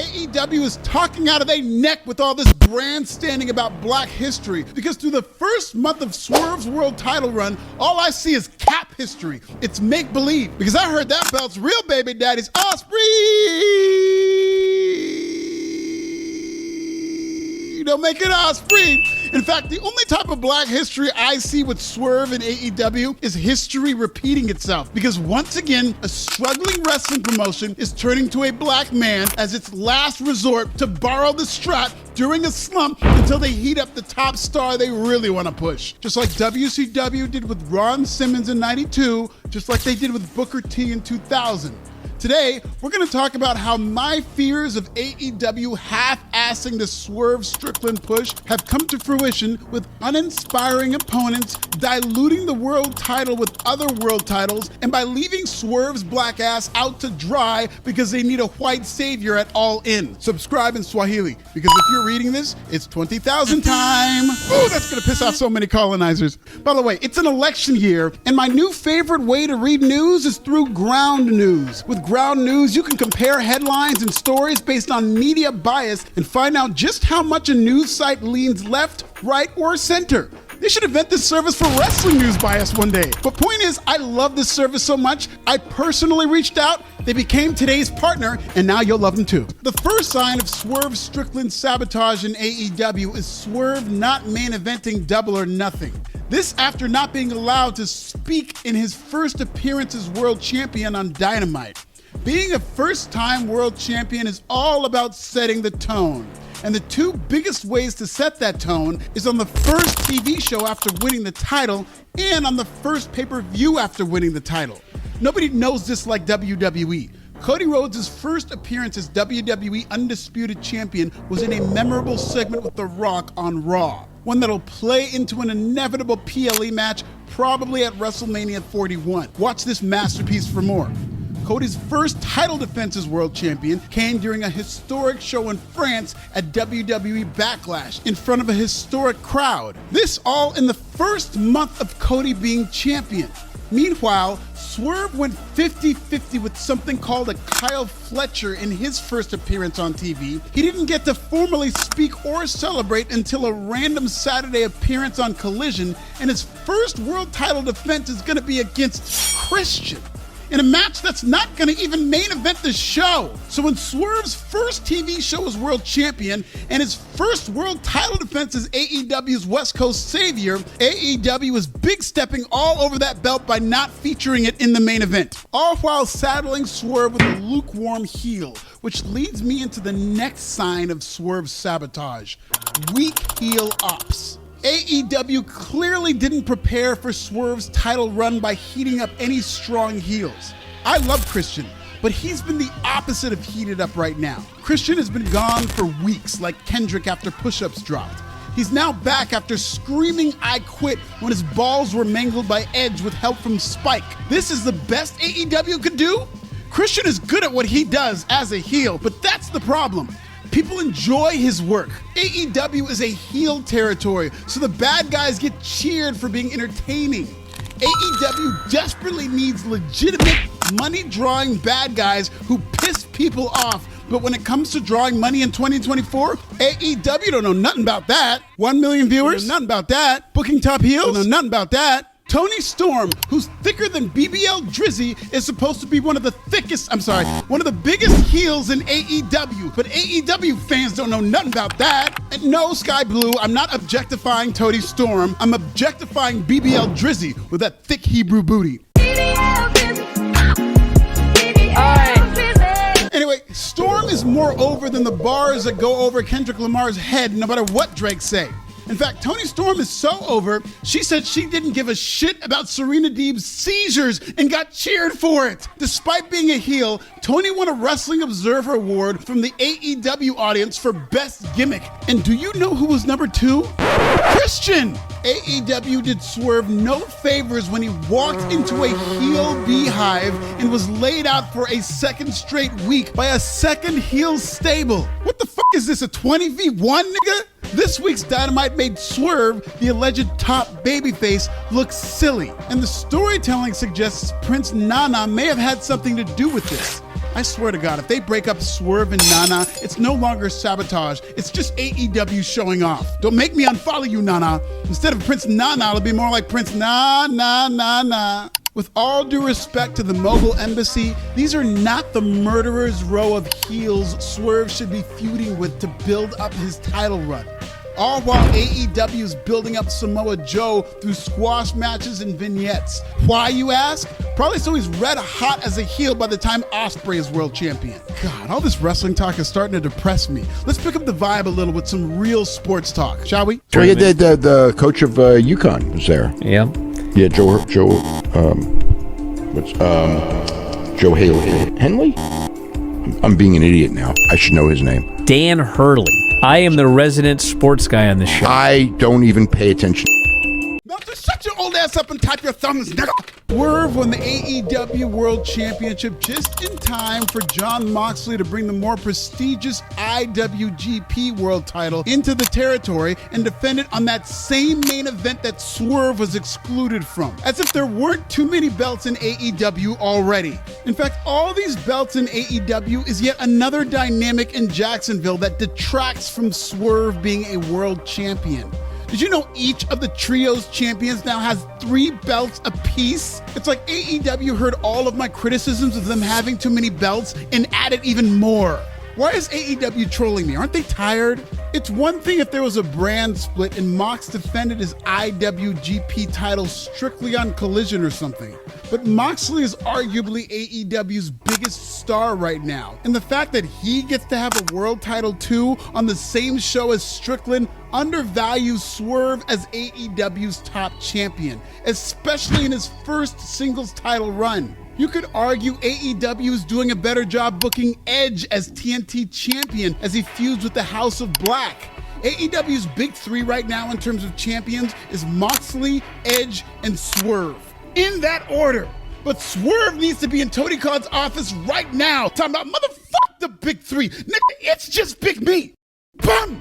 AEW is talking out of their neck with all this grandstanding about black history, because through the first month of Swerve's world title run, all I see is cap history. It's make-believe, because I heard that belt's real baby daddy's Ospreay. Don't make it Ospreay. In fact, the only type of black history I see with Swerve and AEW is history repeating itself. Because once again, a struggling wrestling promotion is turning to a black man as its last resort to borrow the strap during a slump until they heat up the top star they really want to push. Just like WCW did with Ron Simmons in '92, just like they did with Booker T in 2000. Today, we're going to talk about how my fears of AEW half-assing the Swerve Strickland push have come to fruition with uninspiring opponents diluting the world title with other world titles and by leaving Swerve's black ass out to dry because they need a white savior at All In. Subscribe in Swahili, because if you're reading this, it's 20,000 time. Ooh, that's going to piss off so many colonizers. By the way, it's an election year, and my new favorite way to read news is through ground news. With ground news, you can compare headlines and stories based on media bias and find out just how much a news site leans left, right, or center. They should invent this service for wrestling news bias one day. But point is, I love this service so much, I personally reached out, they became today's partner, and now you'll love them too. The first sign of Swerve Strickland's sabotage in AEW is Swerve not main eventing Double or Nothing. This after not being allowed to speak in his first appearance as world champion on Dynamite. Being a first-time world champion is all about setting the tone. And the two biggest ways to set that tone is on the first TV show after winning the title and on the first pay-per-view after winning the title. Nobody knows this like WWE. Cody Rhodes' first appearance as WWE Undisputed Champion was in a memorable segment with The Rock on Raw. One that'll play into an inevitable PLE match probably at WrestleMania 41. Watch this masterpiece for more. Cody's first title defense as world champion came during a historic show in France at WWE Backlash in front of a historic crowd. This all in the first month of Cody being champion. Meanwhile, Swerve went 50-50 with something called a Kyle Fletcher in his first appearance on TV. He didn't get to formally speak or celebrate until a random Saturday appearance on Collision, and his first world title defense is going to be against Christian, in a match that's not going to even main event the show. So when Swerve's first TV show as world champion and his first world title defense as AEW's West Coast savior, AEW is big stepping all over that belt by not featuring it in the main event, all while saddling Swerve with a lukewarm heel, which leads me into the next sign of Swerve's sabotage: weak heel ops. AEW clearly didn't prepare for Swerve's title run by heating up any strong heels. I love Christian, but he's been the opposite of heated up right now. Christian has been gone for weeks, like Kendrick after push-ups dropped. He's now back after screaming "I quit" when his balls were mangled by Edge with help from Spike. This is the best AEW could do? Christian is good at what he does as a heel, but that's the problem. People enjoy his work. AEW is a heel territory, so the bad guys get cheered for being entertaining. AEW desperately needs legitimate, money-drawing bad guys who piss people off. But when it comes to drawing money in 2024, AEW don't know nothing about that. 1 million viewers? Nothing about that. Booking top heels? Don't know nothing about that. Tony Storm, who's thicker than BBL Drizzy, is supposed to be one of the biggest heels in AEW. But AEW fans don't know nothing about that. And no, Sky Blue, I'm not objectifying Tony Storm. I'm objectifying BBL Drizzy with that thick Hebrew booty. Anyway, Storm is more over than the bars that go over Kendrick Lamar's head, no matter what Drake say. In fact, Tony Storm is so over, she said she didn't give a shit about Serena Deeb's seizures and got cheered for it. Despite being a heel, Tony won a Wrestling Observer Award from the AEW audience for Best Gimmick. And do you know who was number 2? Christian! AEW did Swerve no favors when he walked into a heel beehive and was laid out for a second straight week by a second heel stable. What the fuck is this, a 20v1, nigga? This week's Dynamite made Swerve, the alleged top babyface, look silly. And the storytelling suggests Prince Nana may have had something to do with this. I swear to God, if they break up Swerve and Nana, it's no longer sabotage. It's just AEW showing off. Don't make me unfollow you, Nana. Instead of Prince Nana, it'll be more like Prince Na Na Na Na. With all due respect to the Mogul Embassy, these are not the murderer's row of heels Swerve should be feuding with to build up his title run. All while AEW is building up Samoa Joe through squash matches and vignettes. Why, you ask? Probably so he's red hot as a heel by the time Ospreay is world champion. God, all this wrestling talk is starting to depress me. Let's pick up the vibe a little with some real sports talk, shall we? So you did the coach of UConn was there. Yeah. Yeah, Joe Henley? I'm being an idiot now. I should know his name. Dan Hurley. I am the resident sports guy on the show. I don't even pay attention. Meltzer, shut your old ass up and tap your thumbs, nigga. Swerve won the AEW World Championship just in time for Jon Moxley to bring the more prestigious IWGP World title into the territory and defend it on that same main event that Swerve was excluded from. As if there weren't too many belts in AEW already. In fact, all these belts in AEW is yet another dynamic in Jacksonville that detracts from Swerve being a world champion. Did you know each of the trio's champions now has 3 belts apiece? It's like AEW heard all of my criticisms of them having too many belts and added even more. Why is AEW trolling me? Aren't they tired? It's one thing if there was a brand split and Mox defended his IWGP title strictly on Collision or something. But Moxley is arguably AEW's biggest star right now. And the fact that he gets to have a world title too on the same show as Strickland undervalues Swerve as AEW's top champion, especially in his first singles title run. You could argue AEW is doing a better job booking Edge as TNT champion as he feuds with the House of Black. AEW's big 3 right now in terms of champions is Moxley, Edge, and Swerve. In that order. But Swerve needs to be in Tony Khan's office right now talking about motherfuck the big 3. Nigga, it's just big me. Bum!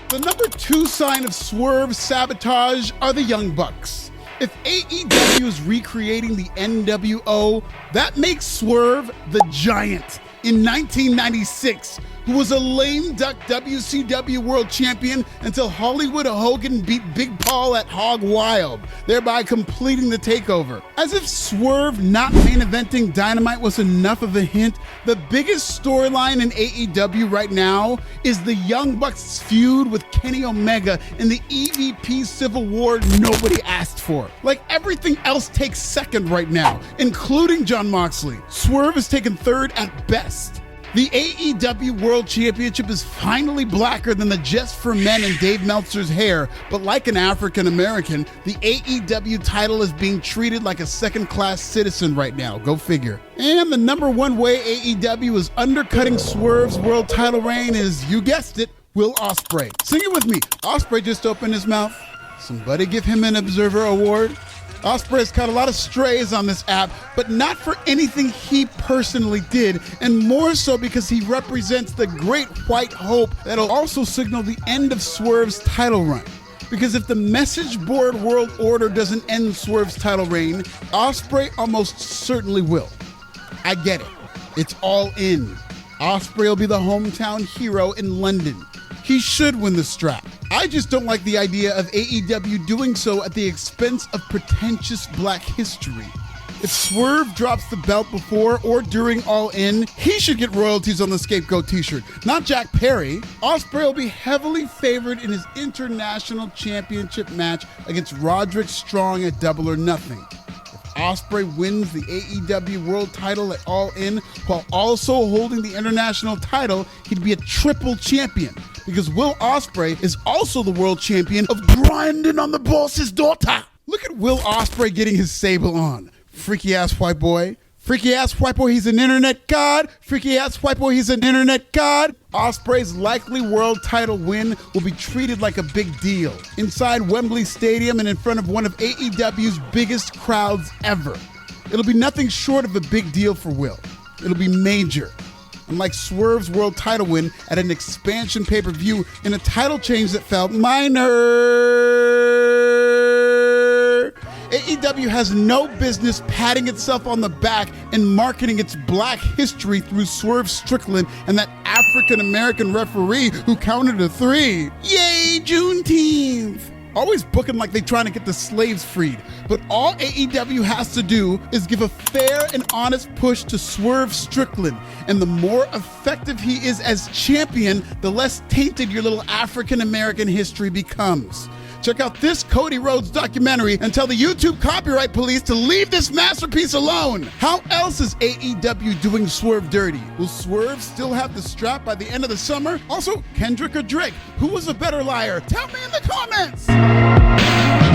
The number 2 sign of Swerve sabotage are the Young Bucks. If AEW is recreating the NWO, that makes Swerve the Giant in 1996, who was a lame duck WCW World Champion until Hollywood Hogan beat Big Paul at Hog Wild, thereby completing the takeover. As if Swerve not main eventing Dynamite was enough of a hint, the biggest storyline in AEW right now is the Young Bucks feud with Kenny Omega in the EVP Civil War nobody asked for. Like everything else takes second right now, including Jon Moxley. Swerve is taken third at best. The AEW World Championship is finally blacker than the Just for Men and Dave Meltzer's hair, but like an African American, the AEW title is being treated like a second-class citizen right now. Go figure. And the number 1 way AEW is undercutting Swerve's world title reign is, you guessed it, Will Ospreay. Sing it with me. Ospreay just opened his mouth. Somebody give him an Observer Award. Ospreay's caught a lot of strays on this app, but not for anything he personally did, and more so because he represents the great white hope that'll also signal the end of Swerve's title run. Because if the message board world order doesn't end Swerve's title reign, Ospreay almost certainly will. I get it. It's all in. Ospreay will be the hometown hero in London. He should win the strap. I just don't like the idea of AEW doing so at the expense of pretentious black history. If Swerve drops the belt before or during All In, he should get royalties on the Scapegoat t-shirt, not Jack Perry. Ospreay will be heavily favored in his international championship match against Roderick Strong at Double or Nothing. If Ospreay wins the AEW World title at All In while also holding the international title, he'd be a triple champion. Because Will Ospreay is also the world champion of grinding on the boss's daughter. Look at Will Ospreay getting his sable on. Freaky ass white boy. Freaky ass white boy, he's an internet god. Freaky ass white boy, he's an internet god. Ospreay's likely world title win will be treated like a big deal. Inside Wembley Stadium and in front of one of AEW's biggest crowds ever. It'll be nothing short of a big deal for Will. It'll be major. Unlike Swerve's world title win at an expansion pay-per-view in a title change that felt minor, AEW has no business patting itself on the back and marketing its black history through Swerve Strickland and that African-American referee who counted to 3. Yay, Juneteenth! Always booking like they trying to get the slaves freed. But all AEW has to do is give a fair and honest push to Swerve Strickland. And the more effective he is as champion, the less tainted your little African-American history becomes. Check out this Cody Rhodes documentary and tell the YouTube copyright police to leave this masterpiece alone. How else is AEW doing Swerve dirty? Will Swerve still have the strap by the end of the summer? Also, Kendrick or Drake? Who was a better liar? Tell me in the comments.